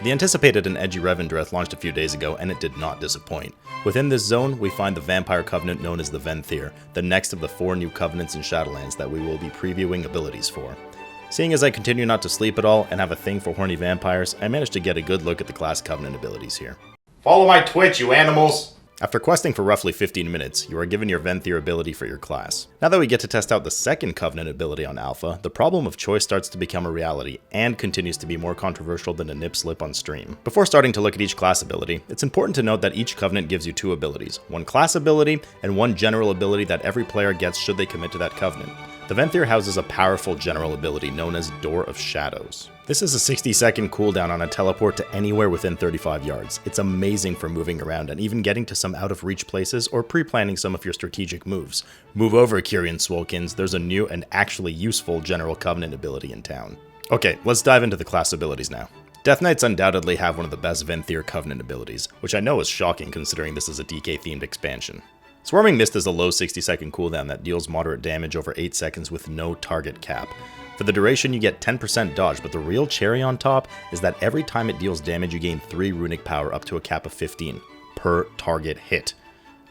The anticipated and edgy Revendreth launched a few days ago, and it did not disappoint. Within this zone, we find the Vampire Covenant known as the Venthyr, the next of the 4 new covenants in Shadowlands that we will be previewing abilities for. Seeing as I continue not to sleep at all and have a thing for horny vampires, I managed to get a good look at the class Covenant abilities here. Follow my Twitch, you animals! After questing for roughly 15 minutes, you are given your Venthyr ability for your class. Now that we get to test out the second Covenant ability on Alpha, the problem of choice starts to become a reality, and continues to be more controversial than a nip slip on stream. Before starting to look at each class ability, it's important to note that each Covenant gives you 2 abilities, one class ability, and one general ability that every player gets should they commit to that Covenant. The Venthyr houses a powerful general ability known as Door of Shadows. This is a 60-second cooldown on a teleport to anywhere within 35 yards. It's amazing for moving around and even getting to some out-of-reach places or pre-planning some of your strategic moves. Move over, Kyrian Swolkins, there's a new and actually useful General Covenant ability in town. Okay, let's dive into the class abilities now. Death Knights undoubtedly have one of the best Venthyr Covenant abilities, which I know is shocking considering this is a DK-themed expansion. Swarming Mist is a low 60-second cooldown that deals moderate damage over 8 seconds with no target cap. For the duration, you get 10% dodge, but the real cherry on top is that every time it deals damage, you gain 3 runic power up to a cap of 15 per target hit.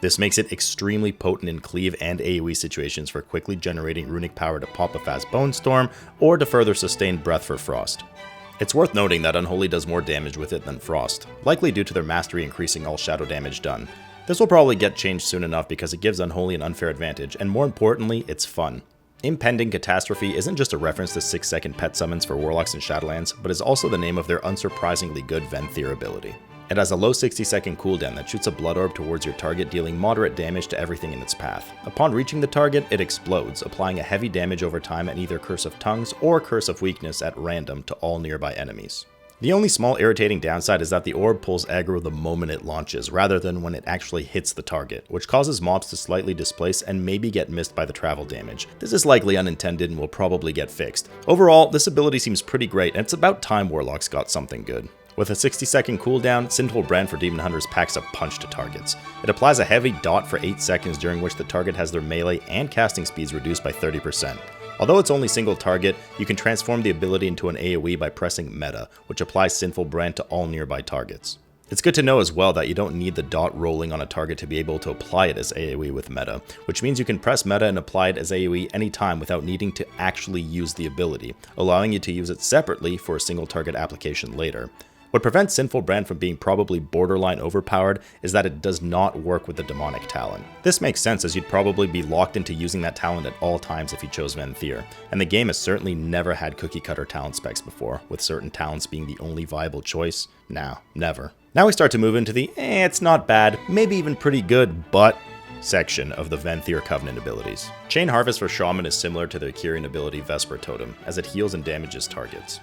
This makes it extremely potent in cleave and AoE situations for quickly generating runic power to pop a fast Bone Storm or to further sustain Breath for Frost. It's worth noting that Unholy does more damage with it than Frost, likely due to their mastery increasing all shadow damage done. This will probably get changed soon enough because it gives Unholy an unfair advantage, and more importantly, it's fun. Impending Catastrophe isn't just a reference to 6-second pet summons for Warlocks in Shadowlands, but is also the name of their unsurprisingly good Venthyr ability. It has a low 60-second cooldown that shoots a blood orb towards your target, dealing moderate damage to everything in its path. Upon reaching the target, it explodes, applying a heavy damage over time at either Curse of Tongues or Curse of Weakness at random to all nearby enemies. The only small irritating downside is that the orb pulls aggro the moment it launches, rather than when it actually hits the target, which causes mobs to slightly displace and maybe get missed by the travel damage. This is likely unintended and will probably get fixed. Overall, this ability seems pretty great, and it's about time Warlocks got something good. With a 60-second cooldown, Sinful Brand for Demon Hunters packs a punch to targets. It applies a heavy dot for 8 seconds during which the target has their melee and casting speeds reduced by 30%. Although it's only single target, you can transform the ability into an AoE by pressing Meta, which applies Sinful Brand to all nearby targets. It's good to know as well that you don't need the dot rolling on a target to be able to apply it as AoE with Meta, which means you can press Meta and apply it as AoE anytime without needing to actually use the ability, allowing you to use it separately for a single target application later. What prevents Sinful Brand from being probably borderline overpowered is that it does not work with the demonic talent. This makes sense as you'd probably be locked into using that talent at all times if you chose Venthyr, and the game has certainly never had cookie cutter talent specs before, with certain talents being the only viable choice. Now, never. Now we start to move into the it's not bad, maybe even pretty good, but section of the Venthyr Covenant abilities. Chain Harvest for Shaman is similar to the Kyrian ability Vesper Totem, as it heals and damages targets.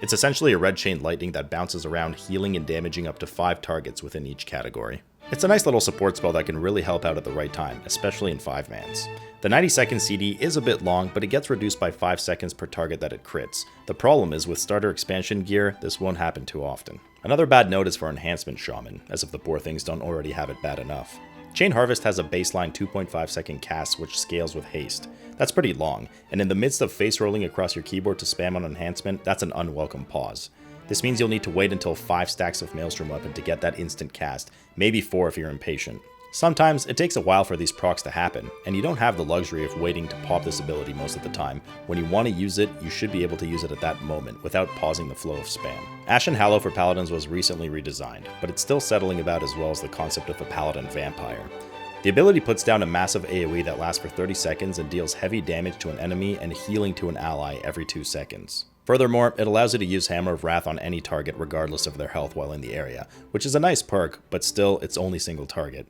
It's essentially a red chain lightning that bounces around, healing and damaging up to 5 targets within each category. It's a nice little support spell that can really help out at the right time, especially in 5-mans. The 90-second CD is a bit long, but it gets reduced by 5 seconds per target that it crits. The problem is with starter expansion gear, this won't happen too often. Another bad note is for Enhancement Shaman, as if the poor things don't already have it bad enough. Chain Harvest has a baseline 2.5 second cast which scales with haste. That's pretty long, and in the midst of face rolling across your keyboard to spam on enhancement, that's an unwelcome pause. This means you'll need to wait until 5 stacks of Maelstrom weapon to get that instant cast, maybe 4 if you're impatient. Sometimes it takes a while for these procs to happen, and you don't have the luxury of waiting to pop this ability most of the time. When you want to use it, you should be able to use it at that moment without pausing the flow of spam. Ashen Hallow for Paladins was recently redesigned, but it's still settling about as well as the concept of a Paladin Vampire. The ability puts down a massive AoE that lasts for 30 seconds and deals heavy damage to an enemy and healing to an ally every 2 seconds. Furthermore, it allows you to use Hammer of Wrath on any target regardless of their health while in the area, which is a nice perk, but still, it's only single target.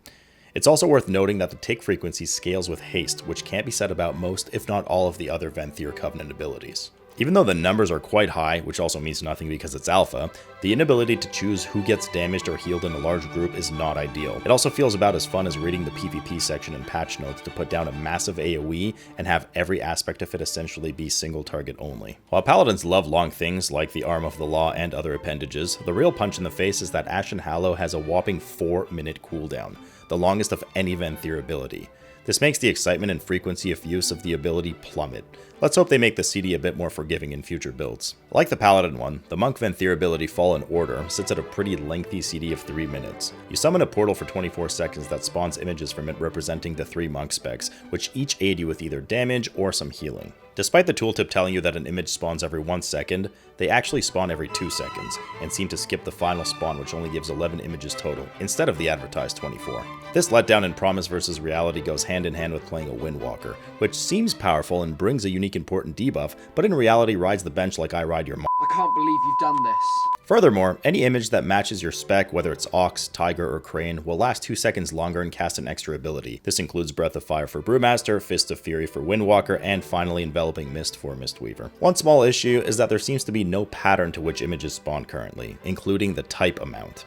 It's also worth noting that the tick frequency scales with haste, which can't be said about most, if not all, of the other Venthyr Covenant abilities. Even though the numbers are quite high, which also means nothing because it's alpha, the inability to choose who gets damaged or healed in a large group is not ideal. It also feels about as fun as reading the PvP section in patch notes to put down a massive AoE and have every aspect of it essentially be single target only. While Paladins love long things like the Arm of the Law and other appendages, the real punch in the face is that Ashen Hallow has a whopping 4-minute cooldown, the longest of any Venthyr ability. This makes the excitement and frequency of use of the ability plummet. Let's hope they make the CD a bit more forgiving in future builds. Like the Paladin one, the Monk Venthyr ability Fall in Order sits at a pretty lengthy CD of 3 minutes. You summon a portal for 24 seconds that spawns images from it representing the 3 monk specs, which each aid you with either damage or some healing. Despite the tooltip telling you that an image spawns every 1 second, they actually spawn every 2 seconds, and seem to skip the final spawn, which only gives 11 images total, instead of the advertised 24. This letdown in promise versus reality goes hand in hand with playing a Windwalker, which seems powerful and brings a unique important debuff, but in reality rides the bench like I ride your I can't believe you've done this. Furthermore, any image that matches your spec, whether it's Ox, Tiger, or Crane, will last 2 seconds longer and cast an extra ability. This includes Breath of Fire for Brewmaster, Fist of Fury for Windwalker, and finally Enveloping Mist for Mistweaver. One small issue is that there seems to be no pattern to which images spawn currently, including the type amount.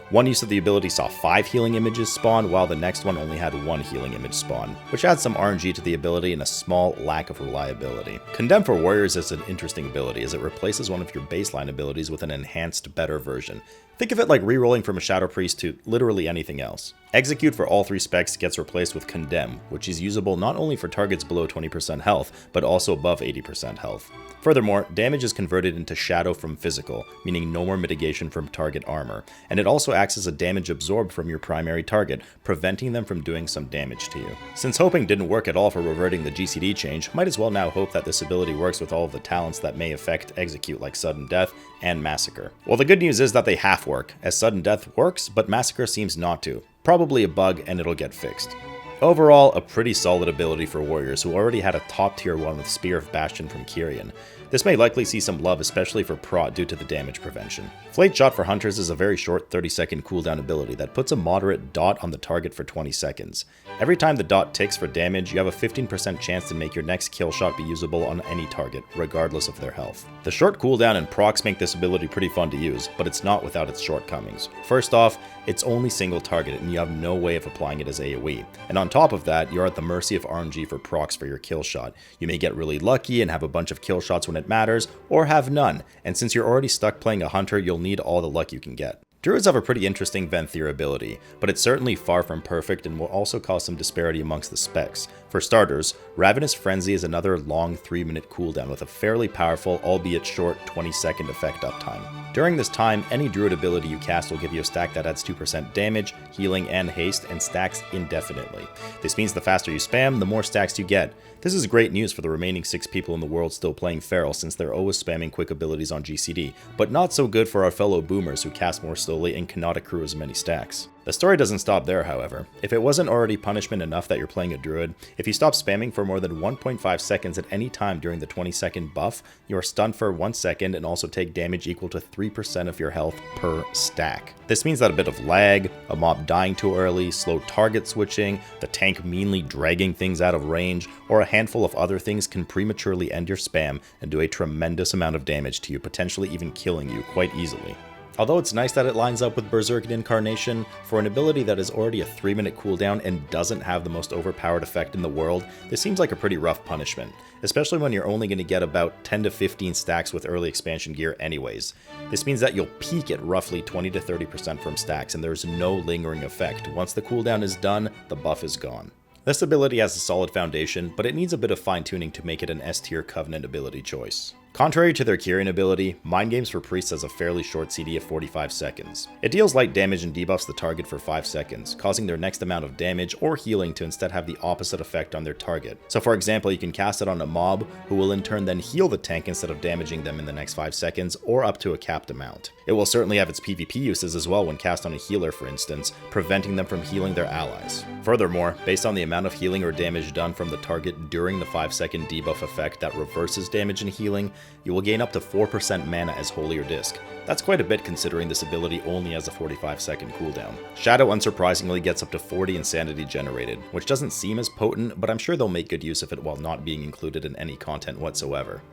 One use of the ability saw 5 healing images spawn, while the next one only had 1 healing image spawn, which adds some RNG to the ability and a small lack of reliability. Condemn for Warriors is an interesting ability, as it replaces one of your baseline abilities with an enhanced, better version. Think of it like rerolling from a Shadow Priest to literally anything else. Execute for all 3 specs gets replaced with Condemn, which is usable not only for targets below 20% health, but also above 80% health. Furthermore, damage is converted into Shadow from Physical, meaning no more mitigation from target armor, and it also acts as a damage absorbed from your primary target, preventing them from doing some damage to you. Since hoping didn't work at all for reverting the GCD change, might as well now hope that this ability works with all of the talents that may affect Execute, like Sudden Death and Massacre. Well, the good news is that they half work, as Sudden Death works, but Massacre seems not to. Probably a bug, and it'll get fixed. Overall, a pretty solid ability for warriors who already had a top tier one with Spear of Bastion from Kyrian. This may likely see some love, especially for Prot due to the damage prevention. Flayed Shot for Hunters is a very short 30-second cooldown ability that puts a moderate dot on the target for 20 seconds. Every time the dot ticks for damage, you have a 15% chance to make your next kill shot be usable on any target, regardless of their health. The short cooldown and procs make this ability pretty fun to use, but it's not without its shortcomings. First off, it's only single targeted and you have no way of applying it as AoE. And on top of that, you're at the mercy of RNG for procs for your kill shot. You may get really lucky and have a bunch of kill shots when it matters, or have none, and since you're already stuck playing a hunter, you'll need all the luck you can get. Druids have a pretty interesting Venthyr ability, but it's certainly far from perfect and will also cause some disparity amongst the specs. For starters, Ravenous Frenzy is another long 3-minute cooldown with a fairly powerful, albeit short, 20-second effect uptime. During this time, any druid ability you cast will give you a stack that adds 2% damage, healing, and haste, and stacks indefinitely. This means the faster you spam, the more stacks you get. This is great news for the remaining 6 people in the world still playing Feral, since they're always spamming quick abilities on GCD, but not so good for our fellow boomers who cast more slowly and cannot accrue as many stacks. The story doesn't stop there, however. If it wasn't already punishment enough that you're playing a druid, if you stop spamming for more than 1.5 seconds at any time during the 20-second buff, you are stunned for 1 second and also take damage equal to 3% of your health per stack. This means that a bit of lag, a mob dying too early, slow target switching, the tank meanly dragging things out of range, or a handful of other things can prematurely end your spam and do a tremendous amount of damage to you, potentially even killing you quite easily. Although it's nice that it lines up with Berserk Incarnation, for an ability that is already a 3-minute cooldown and doesn't have the most overpowered effect in the world, this seems like a pretty rough punishment, especially when you're only going to get about 10 to 15 stacks with early expansion gear anyways. This means that you'll peak at roughly 20 to 30% from stacks, and there's no lingering effect. Once the cooldown is done, the buff is gone. This ability has a solid foundation, but it needs a bit of fine-tuning to make it an S-tier Covenant ability choice. Contrary to their Kyrian ability, Mind Games for Priests has a fairly short CD of 45 seconds. It deals light damage and debuffs the target for 5 seconds, causing their next amount of damage or healing to instead have the opposite effect on their target. So for example, you can cast it on a mob, who will in turn then heal the tank instead of damaging them in the next 5 seconds, or up to a capped amount. It will certainly have its PvP uses as well when cast on a healer, for instance, preventing them from healing their allies. Furthermore, based on the amount of healing or damage done from the target during the 5-second debuff effect that reverses damage and healing, you will gain up to 4% mana as Holier Disc. That's quite a bit considering this ability only has a 45-second cooldown. Shadow unsurprisingly gets up to 40 insanity generated, which doesn't seem as potent, but I'm sure they'll make good use of it while not being included in any content whatsoever.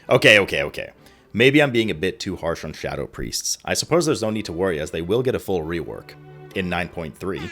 Okay. Maybe I'm being a bit too harsh on Shadow Priests. I suppose there's no need to worry, as they will get a full rework. In 9.3.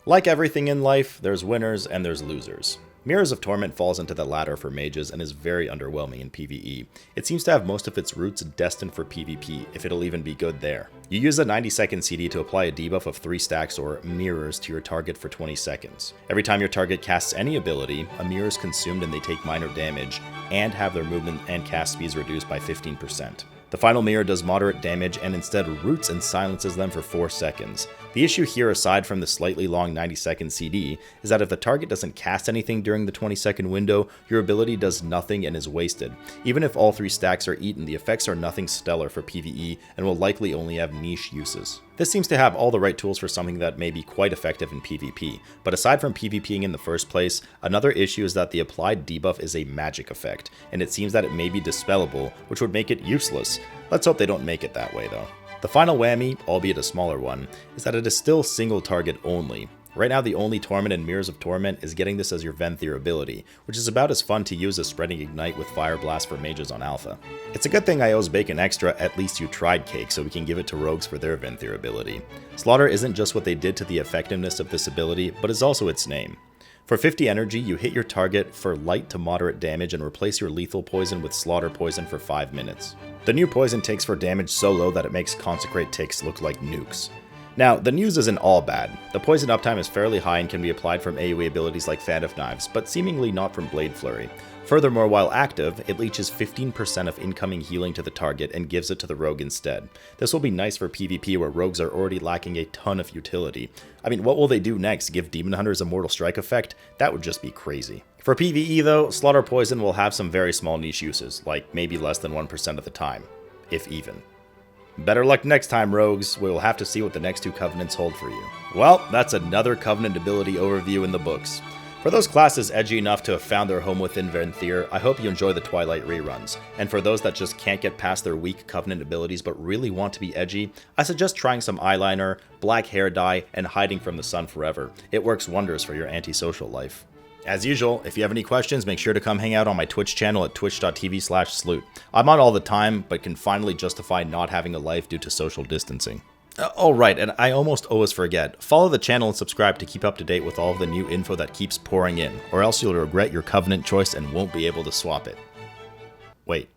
Like everything in life, there's winners and there's losers. Mirrors of Torment falls into the latter for mages and is very underwhelming in PvE. It seems to have most of its roots destined for PvP, if it'll even be good there. You use a 90-second CD to apply a debuff of 3 stacks or mirrors to your target for 20 seconds. Every time your target casts any ability, a mirror is consumed and they take minor damage, and have their movement and cast speeds reduced by 15%. The final mirror does moderate damage and instead roots and silences them for 4 seconds. The issue here, aside from the slightly long 90-second CD, is that if the target doesn't cast anything during the 20-second window, your ability does nothing and is wasted. Even if all 3 stacks are eaten, the effects are nothing stellar for PvE and will likely only have niche uses. This seems to have all the right tools for something that may be quite effective in PvP, but aside from PvPing in the first place, another issue is that the applied debuff is a magic effect, and it seems that it may be dispellable, which would make it useless. Let's hope they don't make it that way though. The final whammy, albeit a smaller one, is that it is still single target only. Right now the only Torment in Mirrors of Torment is getting this as your Venthyr ability, which is about as fun to use as spreading Ignite with Fire Blast for mages on Alpha. It's a good thing I owes Bacon Extra at least you tried cake so we can give it to rogues for their Venthyr ability. Slaughter isn't just what they did to the effectiveness of this ability, but is also its name. For 50 energy, you hit your target for light to moderate damage and replace your lethal poison with Slaughter poison for 5 minutes. The new poison takes for damage so low that it makes Consecrate ticks look like nukes. Now, the news isn't all bad. The poison uptime is fairly high and can be applied from AoE abilities like Fan of Knives, but seemingly not from Blade Flurry. Furthermore, while active, it leeches 15% of incoming healing to the target and gives it to the rogue instead. This will be nice for PvP where rogues are already lacking a ton of utility. I mean, what will they do next? Give Demon Hunters a Mortal Strike effect? That would just be crazy. For PvE though, Slaughter Poison will have some very small niche uses, like maybe less than 1% of the time, if even. Better luck next time, rogues. We will have to see what the next 2 covenants hold for you. Well, that's another covenant ability overview in the books. For those classes edgy enough to have found their home within Venthyr, I hope you enjoy the Twilight reruns. And for those that just can't get past their weak covenant abilities but really want to be edgy, I suggest trying some eyeliner, black hair dye, and hiding from the sun forever. It works wonders for your antisocial life. As usual, if you have any questions, make sure to come hang out on my Twitch channel at twitch.tv/sloot. I'm on all the time, but can finally justify not having a life due to social distancing. Oh right, and I almost always forget, follow the channel and subscribe to keep up to date with all of the new info that keeps pouring in, or else you'll regret your covenant choice and won't be able to swap it. Wait.